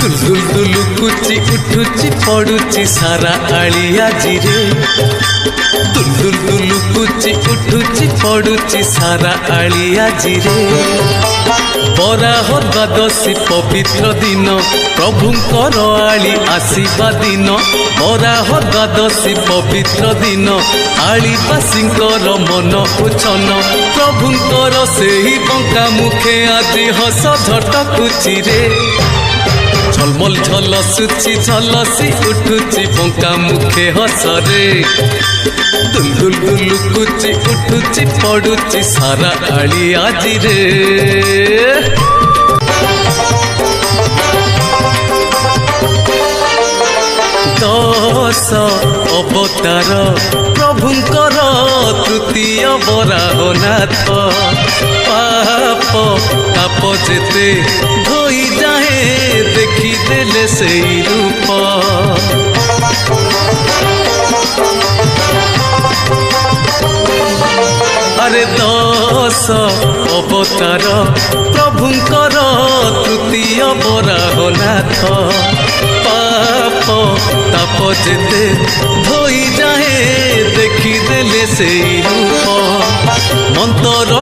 दुल दुल दुलुकुची उठुची पड़ुची सारा आली आजी रे। दुल दुल दुलुकुची उठुची पड़ुची सारा आली आजी रे। बराह द्वादशी पवित्र दिन प्रभुंकर आली आसीबा दिन। बराह द्वादशी पवित्र दिन आलीवासींकर मन उछन प्रभुंकर सेही बंका मुखे आजी हस झटकुची रे। झलमल झलसुची झलसी उठुची बंका मुखे हस रे। दुल दुल दुलुकुची उठुची पड़ुची सारा आली आजी रे। दश अवतार प्रभुंकर तृतीय बराहनाथ। पाप ताप जेते धोई जाए देखी देले से रूप। अरे दश अवतार प्रभुंकर तृतीय बराहनाथ। पाप ताप जेते धोई जाए देखी देले से रूप। मंतर